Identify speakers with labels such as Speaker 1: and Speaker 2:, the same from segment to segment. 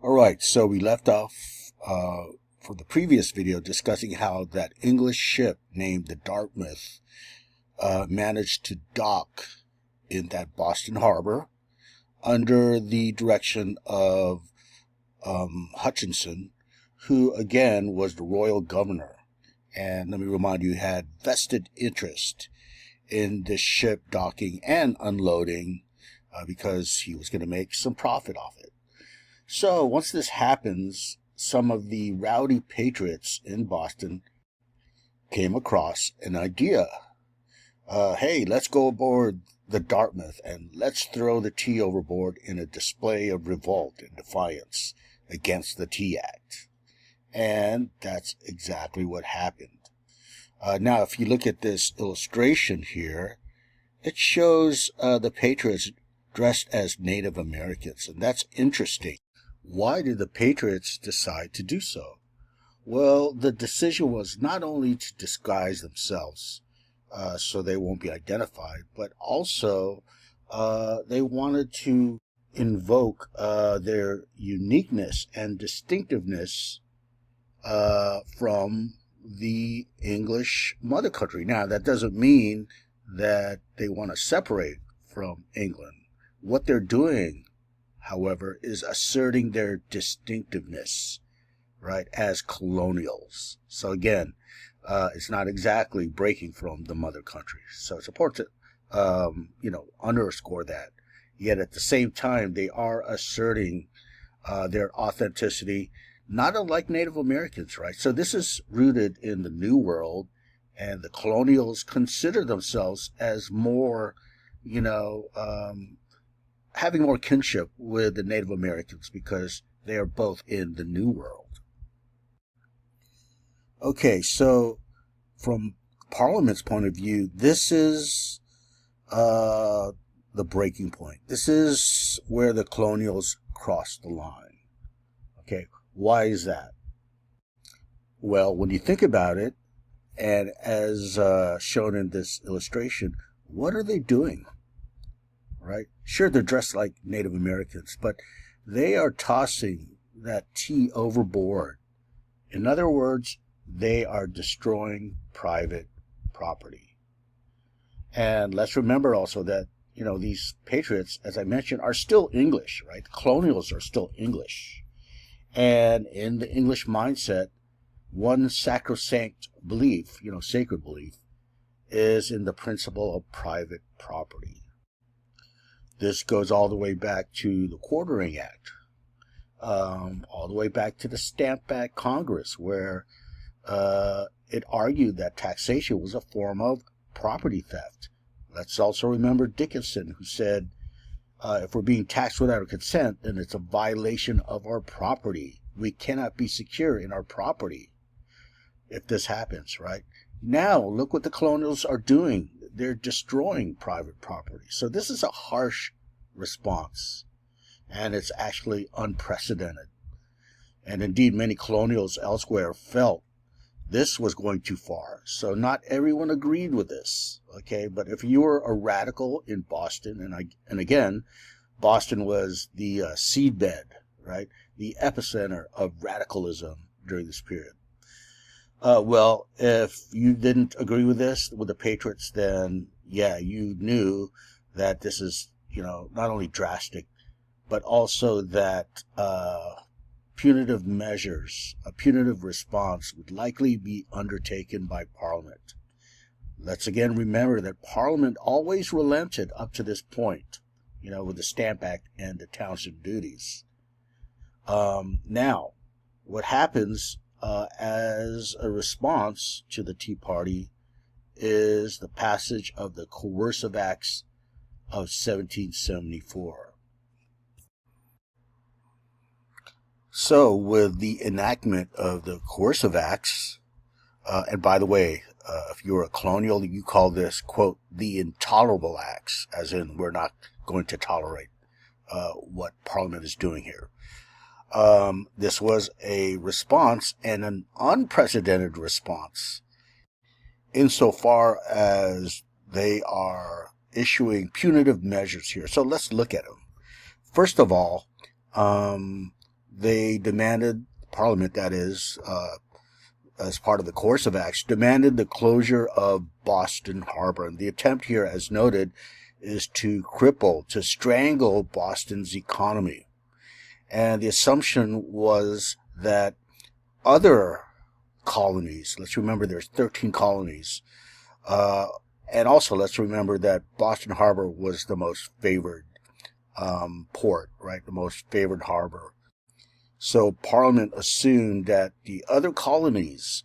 Speaker 1: All right, so we left off for the previous video discussing how that English ship named the Dartmouth managed to dock in that Boston harbor under the direction of Hutchinson, who again was the royal governor. And let me remind you, had vested interest in this ship docking and unloading because he was going to make some profit off it. So once this happens, some of the rowdy patriots in Boston came across an idea. Hey, let's go aboard the Dartmouth and let's throw the tea overboard in a display of revolt and defiance against the Tea Act. And that's exactly what happened. Now, if you look at this illustration here, it shows the patriots dressed as Native Americans, and that's interesting. Why did the patriots decide to do so? Well, the decision was not only to disguise themselves so they won't be identified, but also they wanted to invoke their uniqueness and distinctiveness from the English mother country. Now, that doesn't mean that they want to separate from England. What they're doing, however, is asserting their distinctiveness, right, as colonials. So again, it's not exactly breaking from the mother country. So it's important to, underscore that. Yet at the same time, they are asserting their authenticity, not unlike Native Americans, right? So this is rooted in the New World, and the colonials consider themselves as more, having more kinship with the Native Americans because they are both in the New World. Okay, so from Parliament's point of view, this is the breaking point. This is where the colonials cross the line. Okay, why is that? Well, when you think about it, and as shown in this illustration, what are they doing? Right? Sure, they're dressed like Native Americans, but they are tossing that tea overboard. In other words, they are destroying private property. And let's remember also that, these patriots, as I mentioned, are still English, right? The colonials are still English. And in the English mindset, one sacrosanct belief, sacred belief, is in the principle of private property. This goes all the way back to the Quartering Act, all the way back to the Stamp Act Congress, where it argued that taxation was a form of property theft. Let's also remember Dickinson, who said, if we're being taxed without our consent, then it's a violation of our property. We cannot be secure in our property if this happens, right? Now, look what the colonials are doing. They're destroying private property. So this is a harsh response, and it's actually unprecedented. And indeed, many colonials elsewhere felt this was going too far. So not everyone agreed with this, okay? But if you were a radical in Boston, and again, Boston was the seedbed, right? The epicenter of radicalism during this period. Well, if you didn't agree with this, with the Patriots, then yeah, you knew that this is, not only drastic, but also that punitive measures, a punitive response would likely be undertaken by Parliament. Let's again remember that Parliament always relented up to this point, with the Stamp Act and the township duties. Now, what happens as a response to the Tea Party is the passage of the Coercive Acts of 1774. So, with the enactment of the Coercive Acts, and by the way, if you're a colonial, you call this, quote, the Intolerable Acts, as in we're not going to tolerate what Parliament is doing here. This was a response, and an unprecedented response, insofar as they are issuing punitive measures here. So let's look at them. First of all, they demanded, Parliament that is, as part of the coercive acts, demanded the closure of Boston Harbor. And the attempt here, as noted, is to cripple, to strangle Boston's economy. And the assumption was that other colonies, let's remember there's 13 colonies, and also let's remember that Boston Harbor was the most favored port, right? The most favored harbor. So Parliament assumed that the other colonies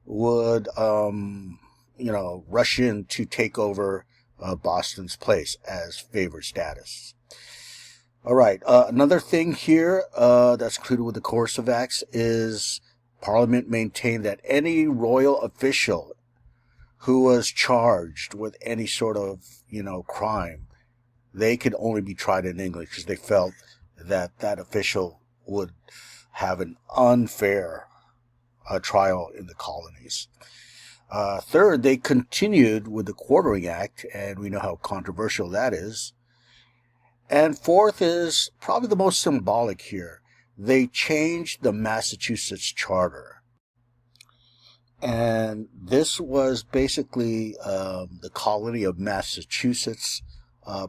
Speaker 1: would, rush in to take over Boston's place as favored status. All right. Another thing here that's included with the coercive acts is Parliament maintained that any royal official who was charged with any sort of, crime, they could only be tried in England because they felt that that official would have an unfair trial in the colonies. Third, they continued with the Quartering Act, and we know how controversial that is. And fourth is probably the most symbolic here. They changed the Massachusetts Charter. And this was basically the colony of Massachusetts'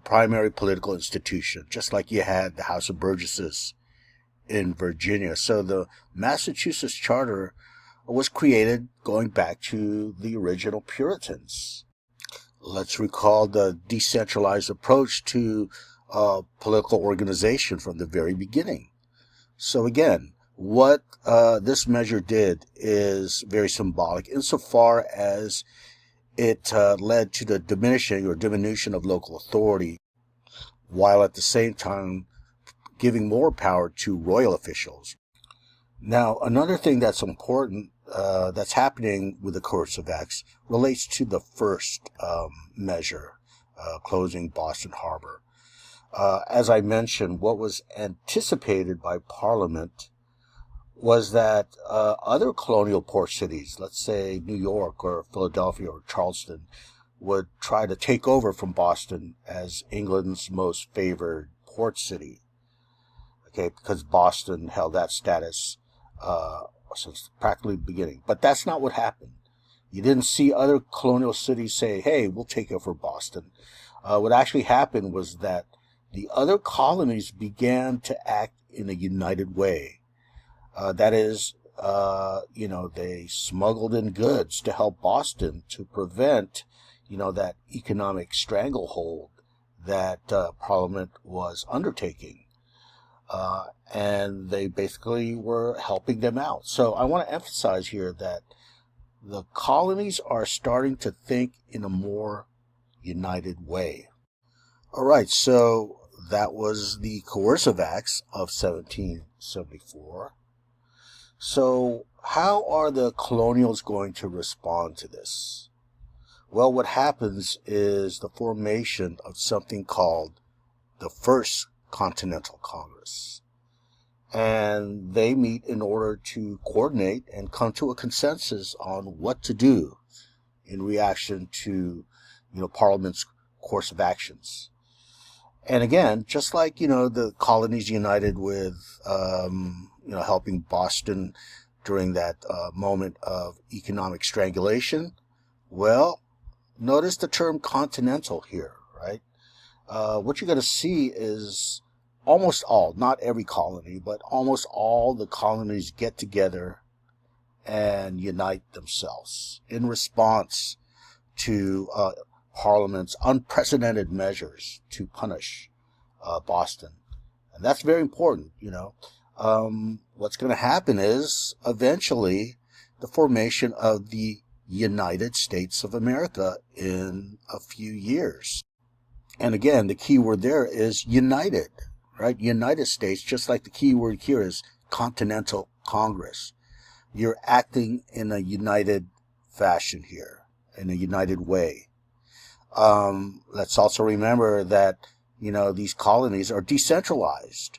Speaker 1: primary political institution, just like you had the House of Burgesses in Virginia. So the Massachusetts Charter was created going back to the original Puritans. Let's recall the decentralized approach to political organization from the very beginning. So again, what this measure did is very symbolic insofar as it led to the diminishing or diminution of local authority, while at the same time giving more power to royal officials. Now, another thing that's important that's happening with the coercive acts relates to the first measure, closing Boston Harbor. As I mentioned, what was anticipated by Parliament was that other colonial port cities, let's say New York or Philadelphia or Charleston, would try to take over from Boston as England's most favored port city. Okay, because Boston held that status since practically the beginning. But that's not what happened. You didn't see other colonial cities say, hey, we'll take over Boston. What actually happened was that the other colonies began to act in a united way. That is, they smuggled in goods to help Boston to prevent, that economic stranglehold that Parliament was undertaking. And they basically were helping them out. So I want to emphasize here that the colonies are starting to think in a more united way. All right, so that was the coercive acts of 1774. So how are the colonials going to respond to this? Well, what happens is the formation of something called the First Continental Congress. And they meet in order to coordinate and come to a consensus on what to do in reaction to, Parliament's course of actions. And again, just like, the colonies united with, helping Boston during that moment of economic strangulation, well, notice the term continental here, right? What you're going to see is almost all, not every colony, but almost all the colonies get together and unite themselves in response to Parliament's unprecedented measures to punish Boston. And that's very important, What's going to happen is eventually the formation of the United States of America in a few years. And again, the key word there is united, right? United States, just like the key word here is Continental Congress. You're acting in a united fashion here, in a united way. Let's also remember that, these colonies are decentralized,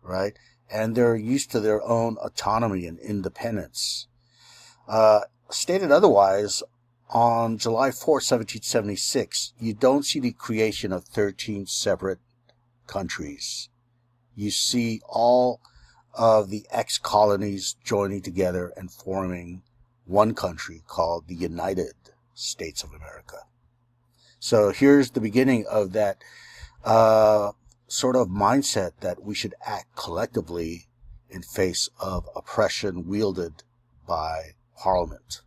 Speaker 1: right? And they're used to their own autonomy and independence. Stated otherwise, on July 4, 1776, you don't see the creation of 13 separate countries. You see all of the ex-colonies joining together and forming one country called the United States of America. So here's the beginning of that sort of mindset that we should act collectively in face of oppression wielded by Parliament.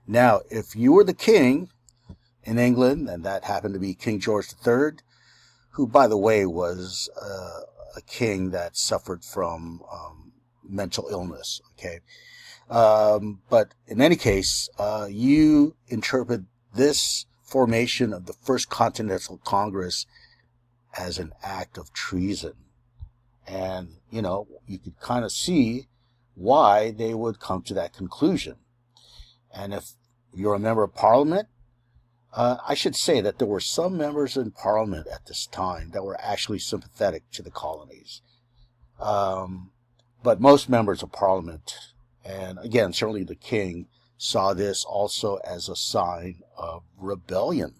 Speaker 1: Now, if you were the king in England, and that happened to be King George III, who, by the way, was a king that suffered from mental illness, okay? But in any case, you interpret this formation of the First Continental Congress as an act of treason. And, you could kind of see why they would come to that conclusion. And if you're a member of Parliament, I should say that there were some members in Parliament at this time that were actually sympathetic to the colonies. But most members of Parliament, and again, certainly the king, saw this also as a sign of rebellion.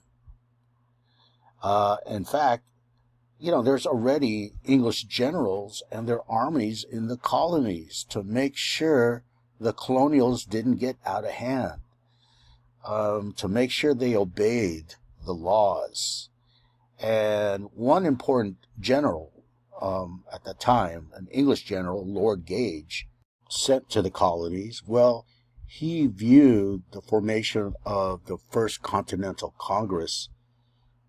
Speaker 1: In fact, there's already English generals and their armies in the colonies to make sure the colonials didn't get out of hand, to make sure they obeyed the laws. And one important general at that time, an English general, Lord Gage, sent to the colonies, well, he viewed the formation of the First Continental Congress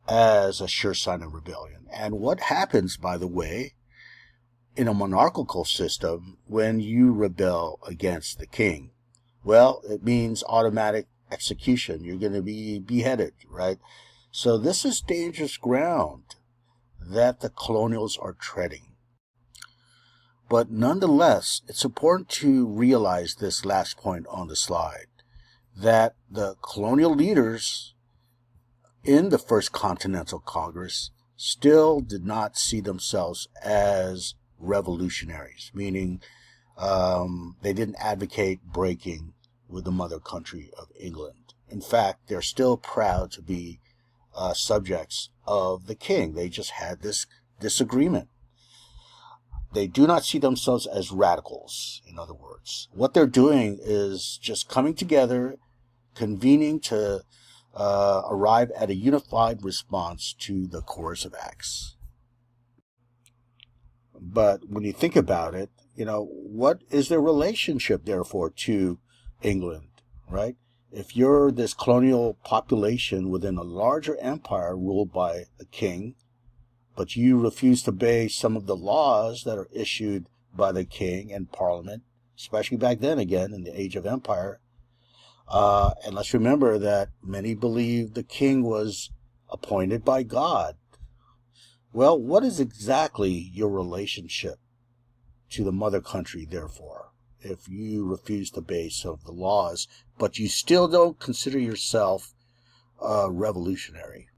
Speaker 1: as a sure sign of rebellion. And what happens, by the way, in a monarchical system when you rebel against the king? Well, it means automatic execution. You're going to be beheaded, right? So this is dangerous ground that the colonials are treading. But nonetheless, it's important to realize this last point on the slide, that the colonial leaders in the First Continental Congress still did not see themselves as revolutionaries, meaning they didn't advocate breaking with the mother country of England. In fact, they're still proud to be subjects of the king. They just had this disagreement. They do not see themselves as radicals, in other words. What they're doing is just coming together, convening to arrive at a unified response to the coercive acts. But when you think about it, what is their relationship, therefore, to England, right? If you're this colonial population within a larger empire ruled by a king, but you refuse to obey some of the laws that are issued by the king and Parliament, especially back then, again, in the age of empire, and let's remember that many believe the king was appointed by God. Well, what is exactly your relationship to the mother country, therefore, if you refuse to obey some of the laws, but you still don't consider yourself revolutionary?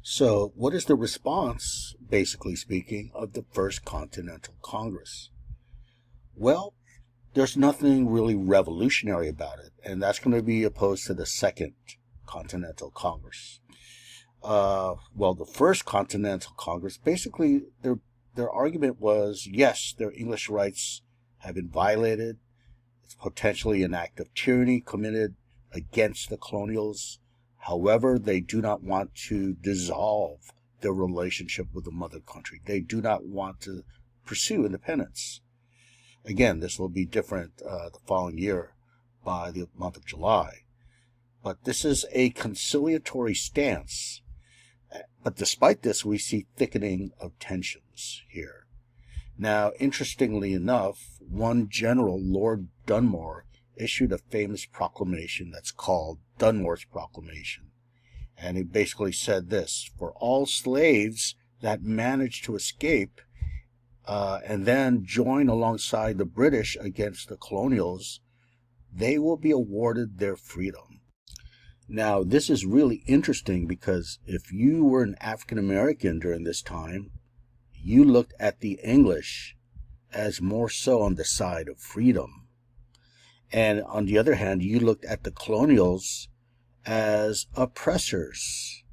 Speaker 1: So, what is the response, basically speaking, of the First Continental Congress? Well, there's nothing really revolutionary about it, and that's going to be opposed to the Second Continental Congress. Well, the First Continental Congress, basically, their argument was, yes, their English rights have been violated. It's potentially an act of tyranny committed against the colonials. However, they do not want to dissolve their relationship with the mother country. They do not want to pursue independence. Again, this will be different the following year by the month of July. But this is a conciliatory stance. But despite this, we see thickening of tensions here. Now, interestingly enough, one general, Lord Dunmore, issued a famous proclamation that's called Dunmore's Proclamation. And he basically said this: for all slaves that manage to escape and then join alongside the British against the colonials, they will be awarded their freedom. Now, this is really interesting because if you were an African American during this time, you looked at the English as more so on the side of freedom. And on the other hand, you looked at the colonials as oppressors.